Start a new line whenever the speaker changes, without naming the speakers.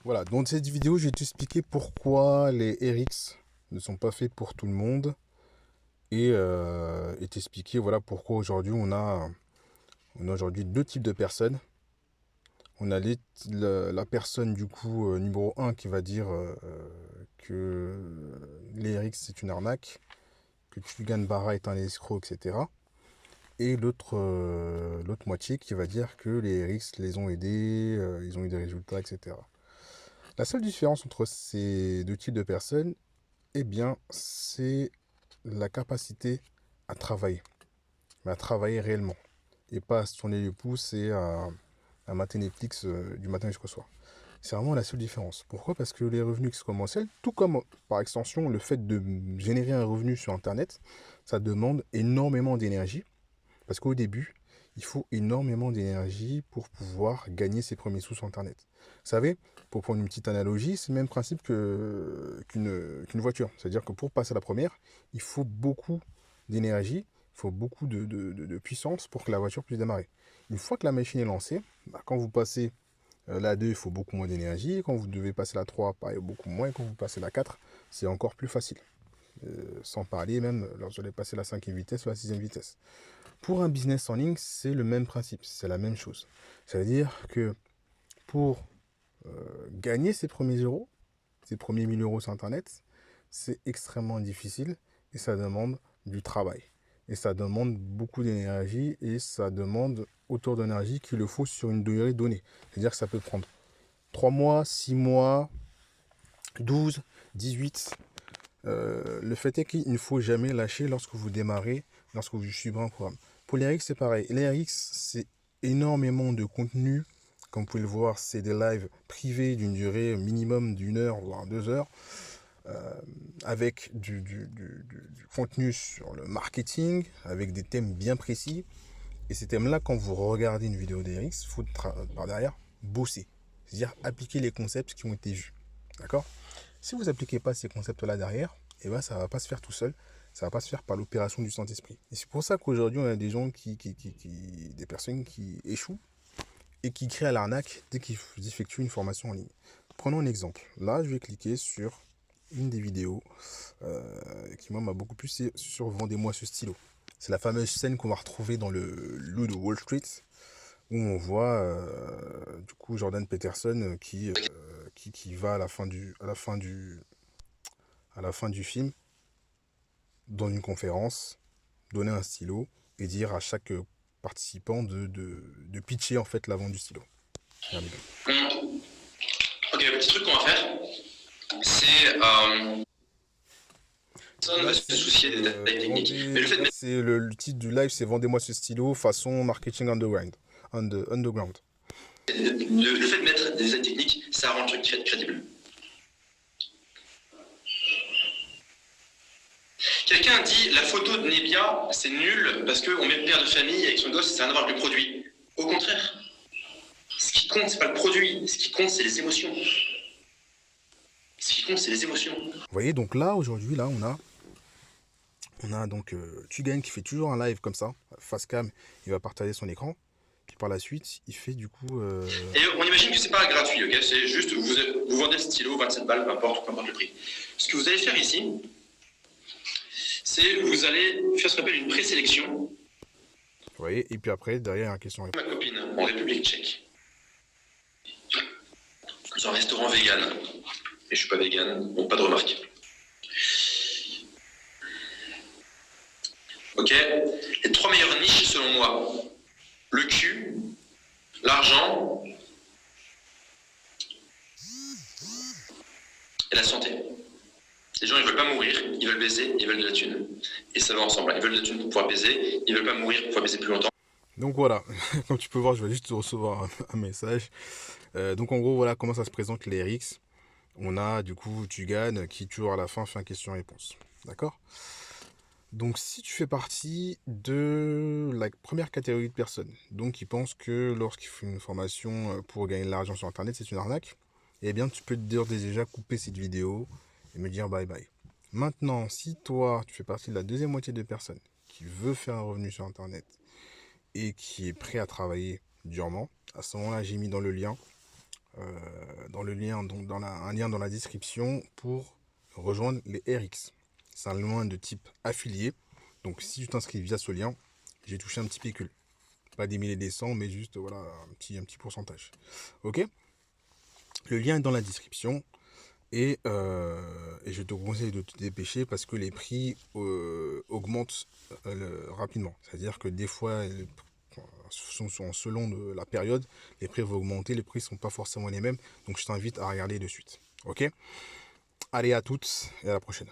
Voilà, dans cette vidéo, je vais t'expliquer pourquoi les RX ne sont pas faits pour tout le monde et t'expliquer voilà pourquoi aujourd'hui on a aujourd'hui deux types de personnes. On a la personne du coup numéro un qui va dire que les RX c'est une arnaque, que Tugan Barra est un escroc, etc. Et l'autre moitié qui va dire que les RX les ont aidés, ils ont eu des résultats, etc. La seule différence entre ces deux types de personnes, eh bien, c'est la capacité à travailler, mais à travailler réellement, et pas à se tourner les pouces et à mater Netflix du matin jusqu'au soir. C'est vraiment la seule différence. Pourquoi? Parce que les revenus exponentiels, tout comme par extension le fait de générer un revenu sur Internet, ça demande énormément d'énergie, parce qu'au début, il faut énormément d'énergie pour pouvoir gagner ses premiers sous sur Internet. Vous savez, pour prendre une petite analogie, c'est le même principe qu'une voiture. C'est-à-dire que pour passer à la première, il faut beaucoup d'énergie, il faut beaucoup de puissance pour que la voiture puisse démarrer. Une fois que la machine est lancée, bah, quand vous passez la 2, il faut beaucoup moins d'énergie. Quand vous devez passer la 3, pareil, beaucoup moins. Et quand vous passez la 4, c'est encore plus facile. Sans parler même lorsque vous allez passer la 5e vitesse ou la 6e vitesse. Pour un business en ligne, c'est le même principe, c'est la même chose. Ça veut dire que pour gagner ses premiers euros, ses premiers 1000 euros sur Internet, c'est extrêmement difficile et ça demande du travail. Et ça demande beaucoup d'énergie et ça demande autant d'énergie qu'il le faut sur une durée donnée. C'est-à-dire que ça peut prendre 3 mois, 6 mois, 12, 18. Le fait est qu'il ne faut jamais lâcher lorsque vous démarrez, lorsque vous suivez un programme. Pour les RX, c'est pareil. Les RX, c'est énormément de contenu. Comme vous pouvez le voir, c'est des lives privés d'une durée minimum d'une heure, voire 2 heures, avec du contenu sur le marketing, avec des thèmes bien précis. Et ces thèmes-là, quand vous regardez une vidéo des RX, il faut par derrière bosser. C'est-à-dire appliquer les concepts qui ont été vus. D'accord? Si vous n'appliquez pas ces concepts-là derrière, eh ben, ça ne va pas se faire tout seul. Ça ne va pas se faire par l'opération du Saint-Esprit. Et c'est pour ça qu'aujourd'hui, on a des gens des personnes qui échouent et qui créent à l'arnaque dès qu'ils effectuent une formation en ligne. Prenons un exemple. Là, je vais cliquer sur une des vidéos qui, moi, m'a beaucoup plu, c'est sur Vendez-moi ce stylo. C'est la fameuse scène qu'on va retrouver dans le Loup de Wall Street, où on voit du coup Jordan Peterson qui va à la fin du film, dans une conférence, donner un stylo et dire à chaque participant de pitcher en fait la vente du stylo.
Ok, le petit truc qu'on va faire, c'est personne ne va se soucier des détails techniques. Mais le fait de mettre
C'est le titre du live, c'est Vendez-moi ce stylo façon marketing underground. Underground.
le fait de mettre des détails techniques, ça rend le truc crédible. Quelqu'un dit la photo de Nebia, c'est nul parce qu'on met le père de famille avec son gosse, ça n'a rien à voir avec le produit. Au contraire, ce qui compte, c'est pas le produit, ce qui compte, c'est les émotions. Ce qui compte, c'est les émotions.
Vous voyez, donc là, aujourd'hui, là, on a donc Tugan qui fait toujours un live comme ça, face cam, il va partager son écran. Puis par la suite, il fait du coup...
Et on imagine que c'est pas gratuit, ok? C'est juste, vous vendez le stylo, 27 balles, peu importe le prix. Ce que vous allez faire ici, c'est vous allez faire ce qu'on appelle une présélection.
Vous voyez, et puis après, derrière, il y a un question.
Ma copine, en République tchèque, dans un restaurant vegan. Et je suis pas vegan, bon, pas de remarque. Ok? Les 3 meilleures niches selon moi. Le cul, l'argent et la santé. Les gens, ils veulent pas mourir, ils veulent baiser, ils veulent de la thune. Et ça va ensemble. Ils veulent de la thune pour pouvoir baiser, ils veulent pas mourir pour pouvoir baiser plus longtemps.
Donc voilà, comme tu peux voir, je vais juste recevoir un message. Donc en gros, voilà comment ça se présente les RX. On a du coup Tugan qui toujours à la fin fait un question-réponse. D'accord? Donc si tu fais partie de la première catégorie de personnes, donc qui pensent que lorsqu'ils font une formation pour gagner de l'argent sur Internet, c'est une arnaque, eh bien tu peux déjà couper cette vidéo et me dire bye bye. Maintenant, si toi, tu fais partie de la deuxième moitié de personnes qui veut faire un revenu sur Internet et qui est prêt à travailler durement, à ce moment-là, j'ai mis dans le lien dans le lien, donc un lien dans la description pour rejoindre les RX. C'est un lien de type affilié. Donc si tu t'inscris via ce lien, j'ai touché un petit pécule. Pas des milliers et des cents, mais juste voilà un petit pourcentage. Ok? Le lien est dans la description. Et je te conseille de te dépêcher parce que les prix augmentent rapidement. C'est-à-dire que des fois, selon la période, les prix vont augmenter. Les prix ne sont pas forcément les mêmes. Donc je t'invite à regarder de suite. Ok? Allez, à toutes et à la prochaine.